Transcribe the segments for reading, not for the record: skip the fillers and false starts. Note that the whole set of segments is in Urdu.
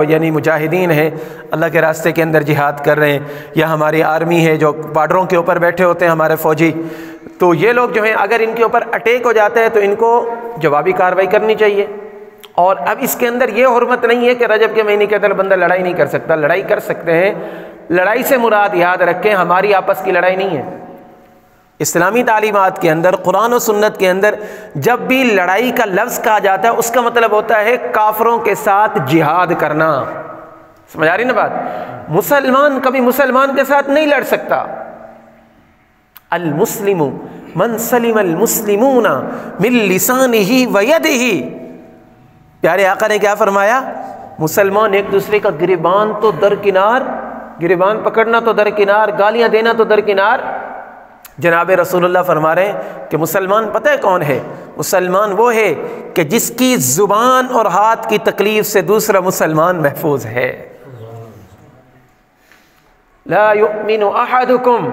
یعنی مجاہدین ہیں اللہ کے راستے کے اندر جہاد کر رہے ہیں، یا ہماری آرمی ہے جو بارڈروں کے اوپر بیٹھے ہوتے ہیں ہمارے فوجی، تو یہ لوگ جو ہیں اگر ان کے اوپر اٹیک ہو جاتا ہے تو ان کو جوابی کارروائی کرنی چاہیے۔ اور اب اس کے اندر یہ حرمت نہیں ہے کہ رجب کے مہینے کے اندر بندہ لڑائی نہیں کر سکتا، لڑائی کر سکتے ہیں۔ لڑائی سے مراد یاد رکھیں ہماری آپس کی لڑائی نہیں ہے۔ اسلامی تعلیمات کے اندر، قرآن و سنت کے اندر جب بھی لڑائی کا لفظ کہا جاتا ہے اس کا مطلب ہوتا ہے کافروں کے ساتھ جہاد کرنا۔ سمجھ آ رہی نا بات؟ مسلمان کبھی مسلمان کے ساتھ نہیں لڑ سکتا۔ المسلم من سلم المسلمون من لسانہ ویدہ، پیارے آقا نے کیا فرمایا؟ مسلمان ایک دوسرے کا گریبان تو درکنار، گریبان پکڑنا تو درکنار، گالیاں دینا تو درکنار۔ جناب رسول اللہ فرما رہے ہیں کہ مسلمان پتہ ہے کون ہے؟ مسلمان وہ ہے کہ جس کی زبان اور ہاتھ کی تکلیف سے دوسرا مسلمان محفوظ ہے۔ لا یؤمن احدکم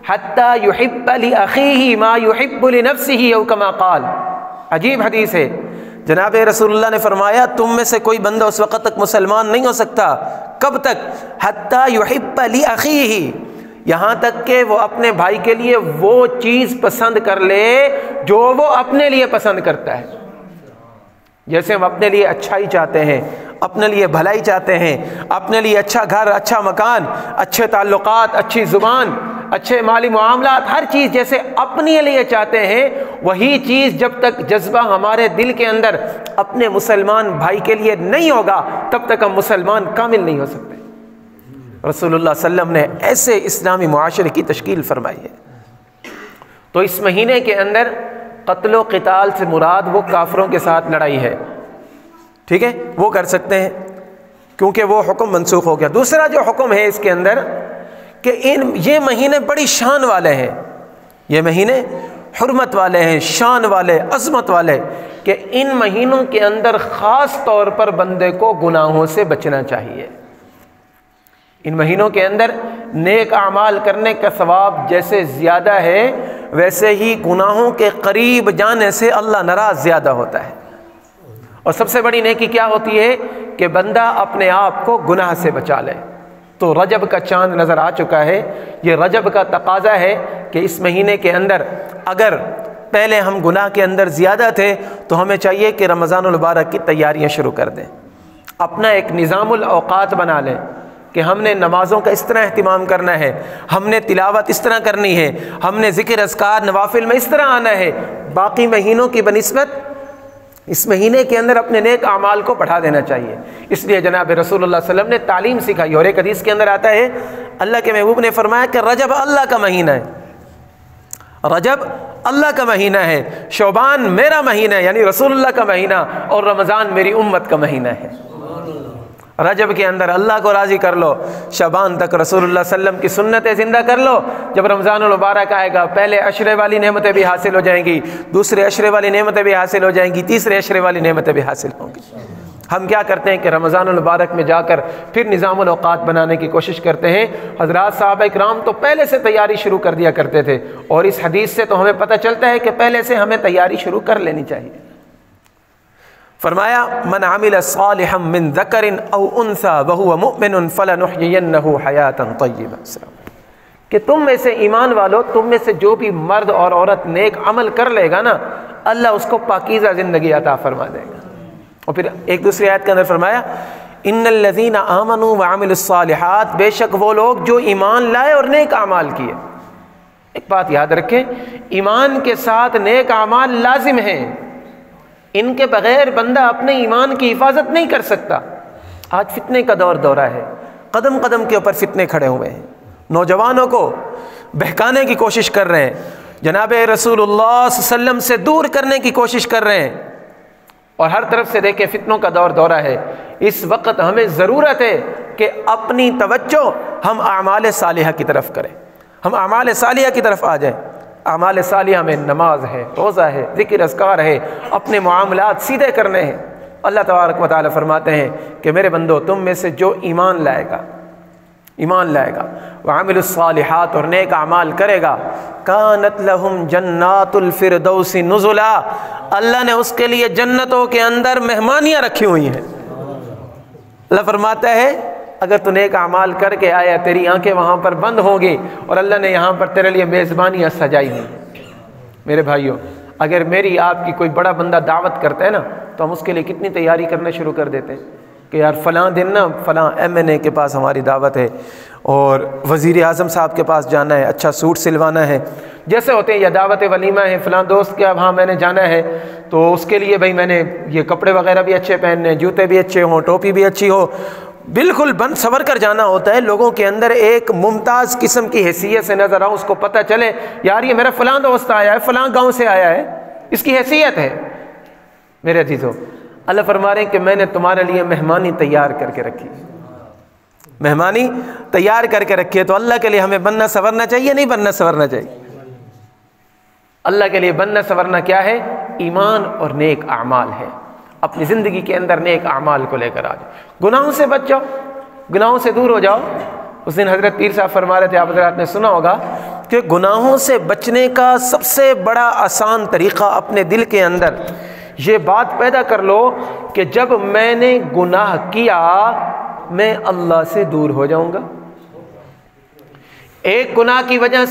حتی یحب لاخیہ ما یحب لنفسہ او کما قال۔ عجیب حدیث ہے، جناب رسول اللہ نے فرمایا تم میں سے کوئی بندہ اس وقت تک مسلمان نہیں ہو سکتا، کب تک؟ حتی یحب لاخیہ، یہاں تک کہ وہ اپنے بھائی کے لیے وہ چیز پسند کر لے جو وہ اپنے لیے پسند کرتا ہے۔ جیسے ہم اپنے لیے اچھائی چاہتے ہیں، اپنے لیے بھلائی چاہتے ہیں، اپنے لیے اچھا گھر، اچھا مکان، اچھے تعلقات، اچھی زبان، اچھے مالی معاملات، ہر چیز جیسے اپنے لیے چاہتے ہیں، وہی چیز جب تک جذبہ ہمارے دل کے اندر اپنے مسلمان بھائی کے لیے نہیں ہوگا تب تک ہم مسلمان کامل نہیں ہو سکتے۔ رسول اللہ صلی اللہ علیہ وسلم نے ایسے اسلامی معاشرے کی تشکیل فرمائی ہے۔ تو اس مہینے کے اندر قتل و قتال سے مراد وہ کافروں کے ساتھ لڑائی ہے، ٹھیک ہے، وہ کر سکتے ہیں کیونکہ وہ حکم منسوخ ہو گیا۔ دوسرا جو حکم ہے اس کے اندر کہ یہ مہینے بڑی شان والے ہیں، یہ مہینے حرمت والے ہیں، شان والے، عظمت والے، کہ ان مہینوں کے اندر خاص طور پر بندے کو گناہوں سے بچنا چاہیے۔ ان مہینوں کے اندر نیک اعمال کرنے کا ثواب جیسے زیادہ ہے ویسے ہی گناہوں کے قریب جانے سے اللہ ناراض زیادہ ہوتا ہے۔ اور سب سے بڑی نیکی کیا ہوتی ہے کہ بندہ اپنے آپ کو گناہ سے بچا لے۔ تو رجب کا چاند نظر آ چکا ہے، یہ رجب کا تقاضا ہے کہ اس مہینے کے اندر اگر پہلے ہم گناہ کے اندر زیادہ تھے تو ہمیں چاہیے کہ رمضان المبارک کی تیاریاں شروع کر دیں، اپنا ایک نظام الاوقات بنا لیں کہ ہم نے نمازوں کا اس طرح اہتمام کرنا ہے، ہم نے تلاوت اس طرح کرنی ہے، ہم نے ذکر اذکار نوافل میں اس طرح آنا ہے۔ باقی مہینوں کی بنسبت اس مہینے کے اندر اپنے نیک اعمال کو بڑھا دینا چاہیے۔ اس لیے جناب رسول اللہ صلی اللہ علیہ وسلم نے تعلیم سکھائی، اور ایک حدیث کے اندر آتا ہے اللہ کے محبوب نے فرمایا کہ رجب اللہ کا مہینہ ہے، رجب اللہ کا مہینہ ہے، شعبان میرا مہینہ ہے یعنی رسول اللہ کا مہینہ، اور رمضان میری امت کا مہینہ ہے۔ رجب کے اندر اللہ کو راضی کر لو، شعبان تک رسول اللہ صلی اللہ علیہ وسلم کی سنتیں زندہ کر لو، جب رمضان المبارک آئے گا پہلے عشرے والی نعمتیں بھی حاصل ہو جائیں گی، دوسرے عشرے والی نعمتیں بھی حاصل ہو جائیں گی، تیسرے عشرے والی نعمتیں بھی حاصل ہوں گی۔ ہم کیا کرتے ہیں کہ رمضان المبارک میں جا کر پھر نظام الاوقات بنانے کی کوشش کرتے ہیں۔ حضرات صحابہ اکرام تو پہلے سے تیاری شروع کر دیا کرتے تھے، اور اس حدیث سے تو ہمیں پتہ چلتا ہے کہ پہلے سے ہمیں تیاری شروع کر لینی چاہیے۔ فرمایا من عمل صالحا من ذکر او انثى وهو مؤمن فلنحيينه حیاتا طیبہ، کہ تم میں سے ایمان والو، تم میں سے جو بھی مرد اور عورت نیک عمل کر لے گا نا اللہ اس کو پاکیزہ زندگی عطا فرما دے گا۔ اور پھر ایک دوسری آیت کے اندر فرمایا ان الذین آمنوا وعملوا الصالحات، بے شک وہ لوگ جو ایمان لائے اور نیک اعمال کیے۔ ایک بات یاد رکھیں، ایمان کے ساتھ نیک اعمال لازم ہیں، ان کے بغیر بندہ اپنے ایمان کی حفاظت نہیں کر سکتا۔ آج فتنے کا دورہ ہے، قدم قدم کے اوپر فتنے کھڑے ہوئے ہیں، نوجوانوں کو بہکانے کی کوشش کر رہے ہیں، جناب رسول اللہ صلی اللہ علیہ وسلم سے دور کرنے کی کوشش کر رہے ہیں، اور ہر طرف سے دیکھیں فتنوں کا دورہ ہے۔ اس وقت ہمیں ضرورت ہے کہ اپنی توجہ ہم اعمال صالحہ کی طرف کریں، ہم اعمال صالحہ کی طرف آ جائیں۔ اعمال صالحہ میں نماز ہے، روزہ ہے، ذکر اذکار ہے، اپنے معاملات سیدھے کرنے ہیں۔ اللہ تبارک و تعالیٰ فرماتے ہیں کہ میرے بندو تم میں سے جو ایمان لائے گا وعمل الصالحات اور نیک اعمال کرے گا، کانت لہم جنات الفردوس نزلا، اللہ نے اس کے لیے جنتوں کے اندر مہمانیاں رکھی ہوئی ہیں۔ اللہ فرماتا ہے اگر تو نیک اعمال کر کے آیا تیری آنکھیں وہاں پر بند ہوں گی اور اللہ نے یہاں پر تیرے لیے میزبانیاں سجائی ہیں۔ میرے بھائیوں، اگر میری آپ کی کوئی بڑا بندہ دعوت کرتا ہے نا تو ہم اس کے لیے کتنی تیاری کرنا شروع کر دیتے ہیں کہ یار فلاں دن نا فلاں MNA کے پاس ہماری دعوت ہے اور وزیر اعظم صاحب کے پاس جانا ہے، اچھا سوٹ سلوانا ہے، جیسے ہوتے ہیں، یا دعوت ولیمہ ہے فلاں دوست کے وہاں میں نے جانا ہے تو اس کے لیے بھائی میں نے یہ کپڑے وغیرہ بھی اچھے پہننے، جوتے بھی اچھے ہوں، ٹوپی بھی اچھی ہو، بالکل بند سور کر جانا ہوتا ہے، لوگوں کے اندر ایک ممتاز قسم کی حیثیت سے نظر آؤں، اس کو پتہ چلے یار یہ میرا فلاں دوست آیا ہے، فلاں گاؤں سے آیا ہے، اس کی حیثیت ہے۔ میرے عزیزو، اللہ فرما رہے ہیں کہ میں نے تمہارے لیے مہمانی تیار کر کے رکھی، مہمانی تیار کر کے رکھی ہے۔ تو اللہ کے لیے ہمیں بننا سورنا چاہیے، نہیں بننا سورنا چاہیے؟ اللہ کے لیے بننا سورنا کیا ہے؟ ایمان اور نیک اعمال ہے۔ اپنی زندگی کے اندر نیک اعمال کو لے کر آ جاؤ، گناہوں سے بچ جاؤ، گناہوں سے دور ہو جاؤ۔ اس دن حضرت پیر صاحب فرما رہے تھے، آپ حضرات نے سنا ہوگا کہ گناہوں سے بچنے کا سب سے بڑا آسان طریقہ اپنے دل کے اندر یہ بات پیدا کر لو کہ جب میں نے گناہ کیا میں اللہ سے دور ہو جاؤں گا۔ ایک گناہ کی وجہ سے